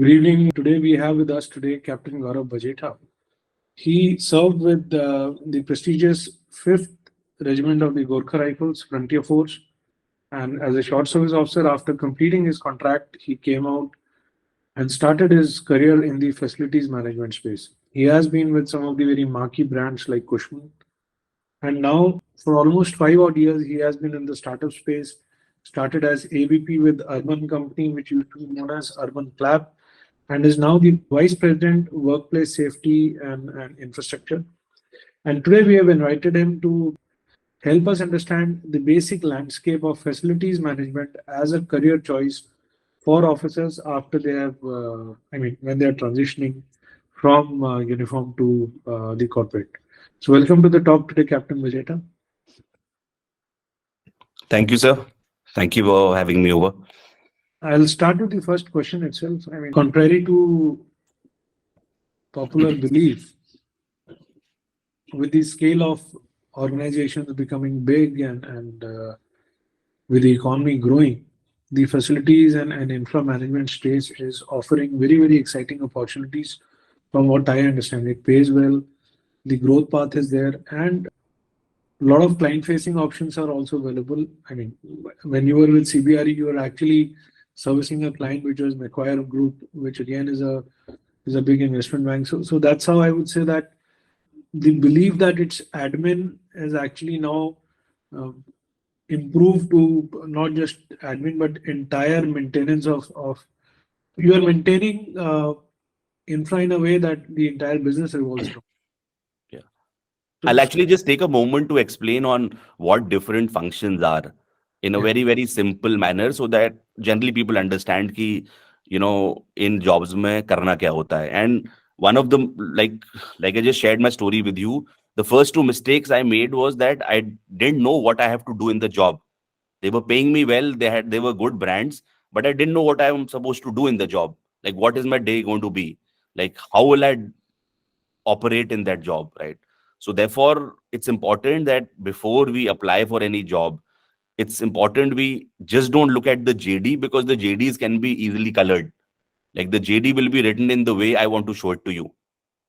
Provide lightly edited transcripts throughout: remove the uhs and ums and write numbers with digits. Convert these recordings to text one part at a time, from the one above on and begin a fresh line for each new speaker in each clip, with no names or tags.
Good evening. Today we have with us Captain Bajeta. He served with the prestigious 5th Regiment of the Gorkha Rifles Frontier Force, and as a short service officer, after completing his contract, he came out and started his career in the facilities management space. He has been with some of the very marquee brands like Cushman, and now for almost 5 odd years, he has been in the startup space. Started as AVP with Urban Company, which used to be known as Urban Clap, and is now the Vice President, Workplace Safety and Infrastructure. And today we have invited him to help us understand the basic landscape of facilities management as a career choice for officers after they have, when they are transitioning from uniform to the corporate. So, welcome to the talk today, Captain Vijeta.
Thank you, sir. Thank you for having me over.
I'll start with the first question itself. Contrary to popular belief, with the scale of organizations becoming big and with the economy growing, the facilities and infra management space is offering very, very exciting opportunities. From what I understand, it pays well, the growth path is there, and a lot of client facing options are also available. When you were with CBRE, you were actually servicing a client which was Macquarie Group, which again is a big investment bank. So that's how I would say that the belief that it's admin is actually now um, improved to not just admin but entire maintenance of you are maintaining infra in a way that the entire business revolves from.
Yeah.
So,
I'll actually just take a moment to explain on what different functions are in a
yeah,
very, very simple manner so that generally people understand ki, in jobs mein karna kya hota hai. And one of the, like I just shared my story with you, the first two mistakes I made was that I didn't know what I have to do in the job. They were paying me well, they were good brands, but I didn't know what I am supposed to do in the job. Like, what is my day going to be? Like, how will I operate in that job, right? So therefore it's important that before we apply for any job, it's important we just don't look at the JD, because the JDs can be easily colored. Like, the JD will be written in the way I want to show it to you,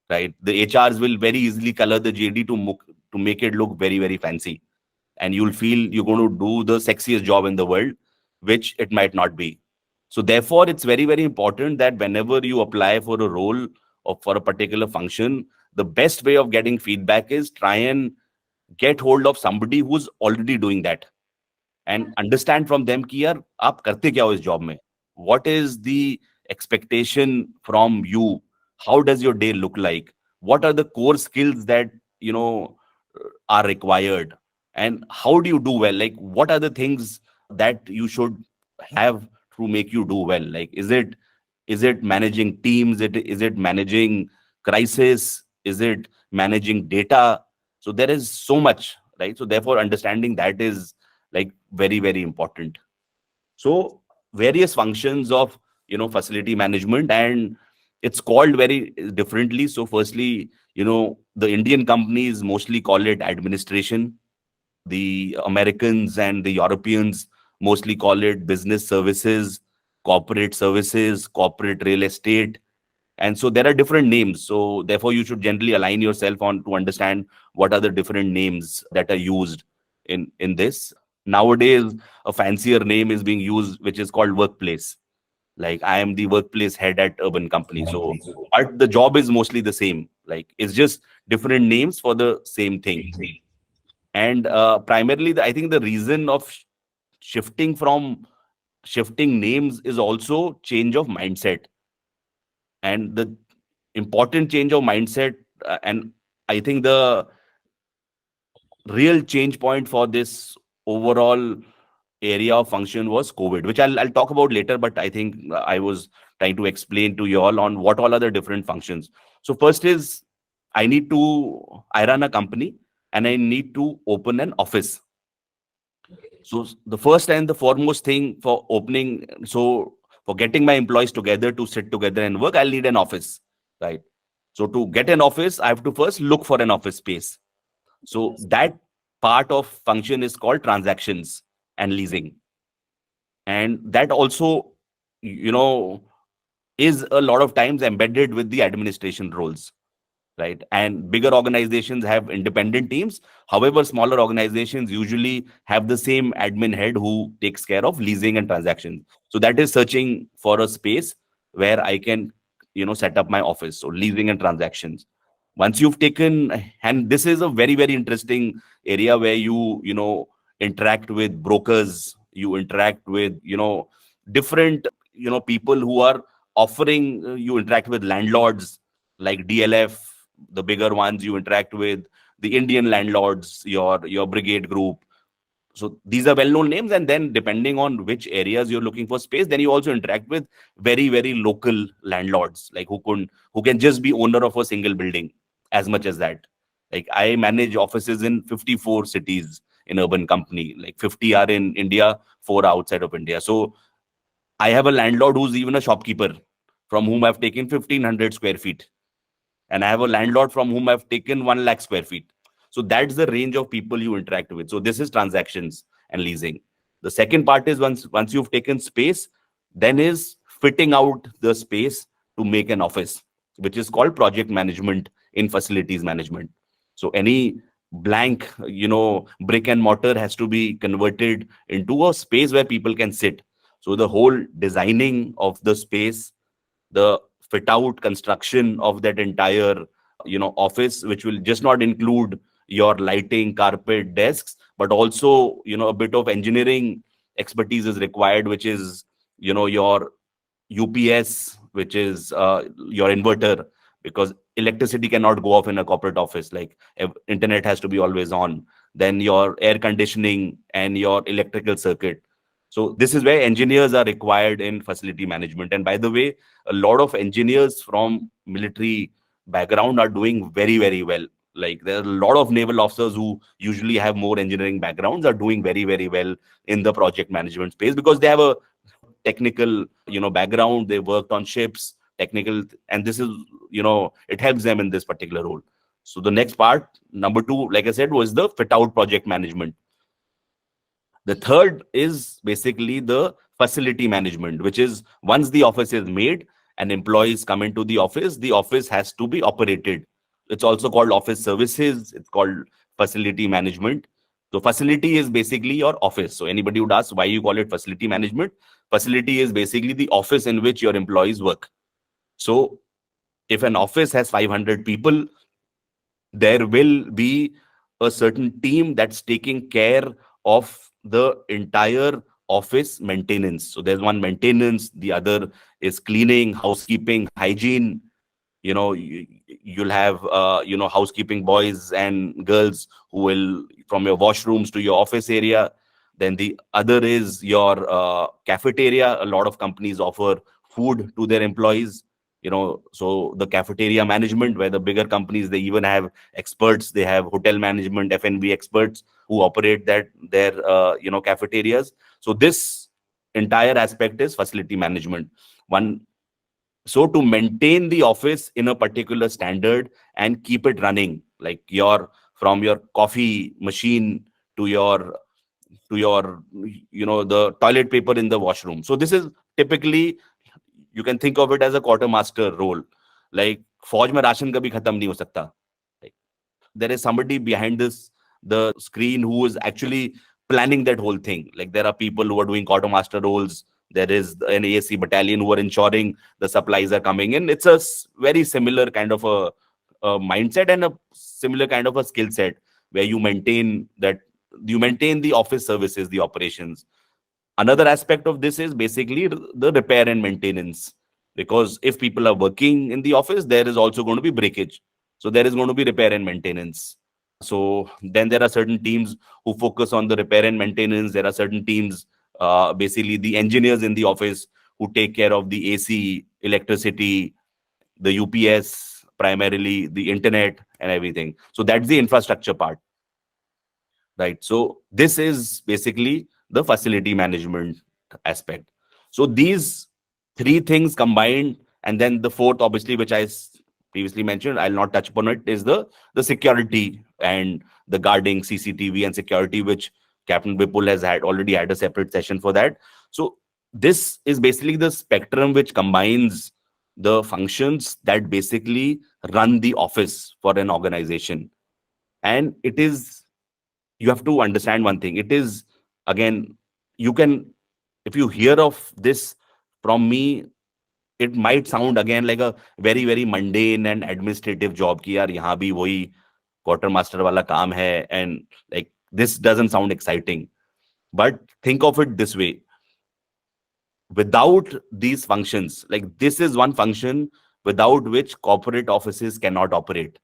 right? The HRs will very easily color the JD to make it look very, very fancy, and you'll feel you're going to do the sexiest job in the world, which it might not be. So therefore it's very, very important that whenever you apply for a role or for a particular function, the best way of getting feedback is try and get hold of somebody who's already doing that and understand from them कि यार आप करते क्या हो इस job में, what is the expectation from you, how does your day look like, what are the core skills that are required, and how do you do well, like what are the things that you should have to make you do well. Like, is it managing teams, is it managing crisis, is it managing data? So there is so much, right? So therefore understanding that is like very, very important. So various functions of facility management, and it's called very differently. So firstly, the Indian companies mostly call it administration. The Americans and the Europeans mostly call it business services, corporate real estate. And so there are different names. So therefore you should generally align yourself on to understand what are the different names that are used in this. Nowadays, a fancier name is being used, which is called workplace. Like, I am the workplace head at Urban Company. So, but the job is mostly the same. Like, it's just different names for the same thing. And primarily, I think the reason of shifting names is also change of mindset. And the important change of mindset, and I think the real change point for this overall area of function was COVID, which I'll talk about later, but I think I was trying to explain to you all on what all are the different functions. So first is I run a company and I need to open an office. So the first and the foremost thing for opening, so for getting my employees together to sit together and work, I'll need an office, right? So to get an office, I have to first look for an office space. So that part of function is called transactions and leasing. And that also, you know, is a lot of times embedded with the administration roles, right? And bigger organizations have independent teams. However, smaller organizations usually have the same admin head who takes care of leasing and transactions. So that is searching for a space where I can, set up my office. So leasing and transactions. Once you've taken, and this is a very, very interesting area where you interact with brokers, you interact with, different, people who are offering, you interact with landlords like DLF, the bigger ones, you interact with the Indian landlords, your brigade group. So these are well-known names, and then depending on which areas you're looking for space, then you also interact with very, very local landlords, like who can just be owner of a single building as much as that. Like I manage offices in 54 cities in urban company, like 50 are in India, 4 are outside of India. So I have a landlord who's even a shopkeeper from whom I've taken 1,500 square feet, and I have a landlord from whom I've taken 1 lakh square feet. So that's the range of people you interact with. So this is transactions and leasing. The second part is once you've taken space, then is fitting out the space to make an office, which is called project management in facilities management. So any blank, brick and mortar has to be converted into a space where people can sit. So the whole designing of the space, the fit out construction of that entire office, which will just not include your lighting, carpet, desks, but also a bit of engineering expertise is required, which is your UPS, which is your inverter, because electricity cannot go off in a corporate office. Like internet has to be always on. Then your air conditioning and your electrical circuit. So this is where engineers are required in facility management. And by the way, a lot of engineers from military background are doing very, very well. Like there are a lot of naval officers who usually have more engineering backgrounds are doing very, very well in the project management space because they have a technical, background. They worked on ships, technical, and this is, it helps them in this particular role. So the next part, number 2, like I said, was the fit out project management. The third is basically the facility management, which is once the office is made and employees come into the office has to be operated. It's also called office services. It's called facility management. So facility is basically your office. So anybody would ask why you call it facility management. Facility is basically the office in which your employees work. So if an office has 500 people, there will be a certain team that's taking care of the entire office maintenance. So there's one maintenance, the other is cleaning, housekeeping, hygiene. You'll have housekeeping boys and girls who will from your washrooms to your office area. Then the other is your cafeteria. A lot of companies offer food to their employees. So the cafeteria management, where the bigger companies, they even have experts. They have hotel management, F&B experts who operate their cafeterias. So this entire aspect is facility management. So to maintain the office in a particular standard and keep it running, like from your coffee machine to your the toilet paper in the washroom. So this is typically, you can think of it as a quartermaster role. Like फौज में ration कभी खत्म नहीं हो सकता. Like, there is somebody behind the screen who is actually planning that whole thing. Like there are people who are doing quartermaster roles. There is an ASC battalion who are ensuring the supplies are coming in. It's a very similar kind of a mindset and a similar kind of a skill set where you maintain the office services, the operations. Another aspect of this is basically the repair and maintenance, because if people are working in the office, there is also going to be breakage. So there is going to be repair and maintenance. So then there are certain teams who focus on the repair and maintenance. There are certain teams, basically the engineers in the office, who take care of the AC, electricity, the UPS, primarily the internet and everything. So that's the infrastructure part, right? So this is basically the facility management aspect. So these 3 things combined, and then the fourth, obviously, which I previously mentioned, I'll not touch upon it, is the security and the guarding, CCTV and security, which Captain Vipul has already had a separate session for that. So this is basically the spectrum which combines the functions that basically run the office for an organization. And it is, you have to understand one thing. It is, again, you can, if you hear of this from me, it might sound again like a very, very mundane and administrative job ki yaar yahan bhi wahi quarter master wala kaam hai, and like this doesn't sound exciting. But think of it this way: without these functions, like this is one function without which corporate offices cannot operate.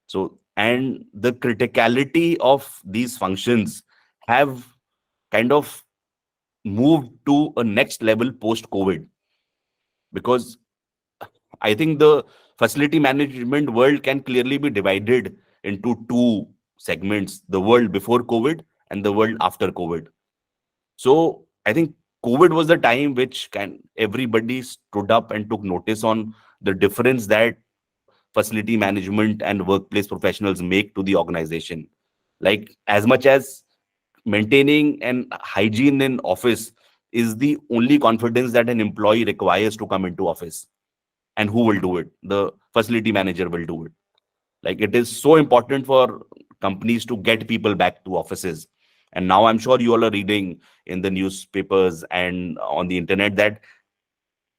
So, and the criticality of these functions have kind of moved to a next level post COVID, because I think the facility management world can clearly be divided into two segments: the world before COVID and the world after COVID. So I think COVID was the time which can everybody stood up and took notice on the difference that facility management and workplace professionals make to the organization. Like as much as maintaining an hygiene in office is the only confidence that an employee requires to come into office. And who will do it? The facility manager will do it. Like it is so important for companies to get people back to offices. And now I'm sure you all are reading in the newspapers and on the internet that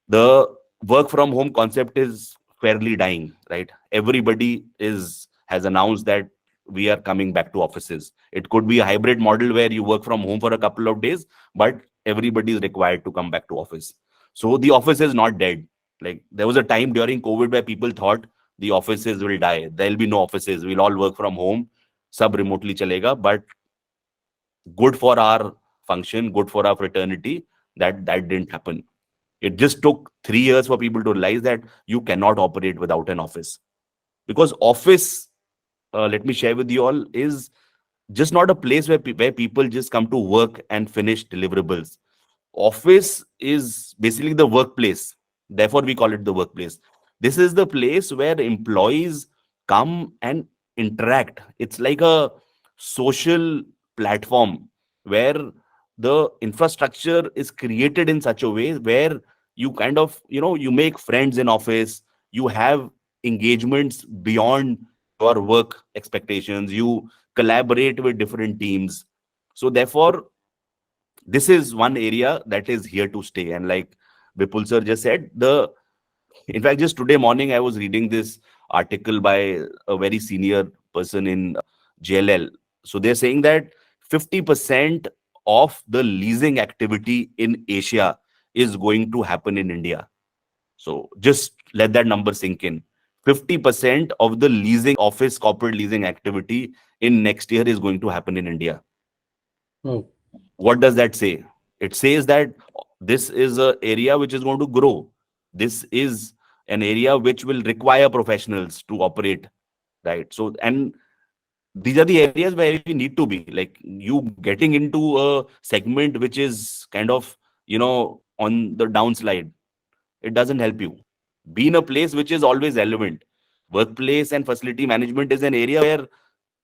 the work from home concept is fairly dying, right? Everybody is has announced that we are coming back to offices. It could be a hybrid model where you work from home for a couple of days, but everybody is required to come back to office. So the office is not dead. Like there was a time during COVID where people thought the offices will die. There'll be no offices. We'll all work from home. Sub remotely chalega. But good for our function, good for our fraternity, that didn't happen. It just took 3 years for people to realize that you cannot operate without an office. Because office, let me share with you all, is just not a place where people just come to work and finish deliverables. Office is basically the workplace. Therefore, we call it the workplace. This is the place where employees come and interact. It's like a social platform where the infrastructure is created in such a way where you kind of, you make friends in office, you have engagements beyond your work expectations, you collaborate with different teams. So therefore, this is one area that is here to stay. And like Vipul sir just said, in fact, just today morning, I was reading this article by a very senior person in JLL. So they're saying that 50% of the leasing activity in Asia is going to happen in India. So just let that number sink in. 50% of the leasing office corporate leasing activity in next year is going to happen in India.
Oh,
What does that say? It says that this is an area which is going to grow. This is an area which will require professionals to operate, right? So, and these are the areas where we need to be. Like you getting into a segment which is kind of, on the downslide, it doesn't help you. Be in a place which is always relevant. Workplace and facility management is an area where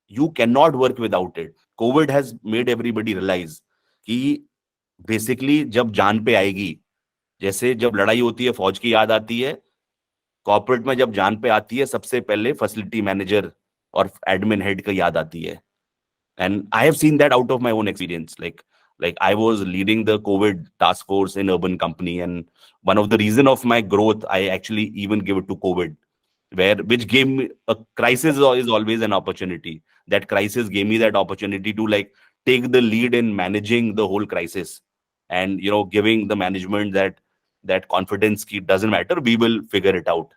you cannot work without it. COVID has made everybody realize कि basically जब जान पे आएगी, जैसे जब लड़ाई होती है फौज की याद आती है, कॉर्पोरेट में जब जान पे आती है सबसे पहले फैसिलिटी मैनेजर और एडमिन हेड का याद आती है. And I have seen that out of my own experience. Like I was leading the COVID task force in urban company, and one of the reason of my growth, I actually even give it to COVID, which gave me a crisis is always an opportunity. That crisis gave me that opportunity to like take the lead in managing the whole crisis, and giving the management that confidence ki doesn't matter, we will figure it out.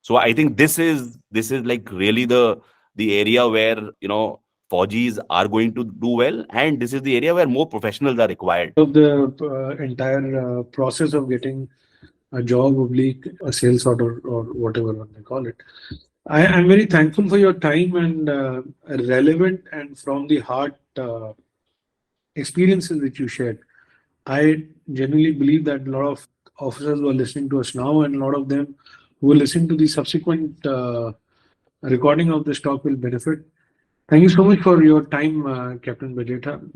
So I think this is like really the area where Fauji's are going to do well, and this is the area where more professionals are required.
of the entire process of getting a job, oblique a sales order or whatever one they call it. I'm very thankful for your time and relevant and from the heart experiences which you shared. I genuinely believe that a lot of officers who are listening to us now and a lot of them who will listen to the subsequent recording of this talk will benefit. Thank you so much for your time, Captain Bajeta.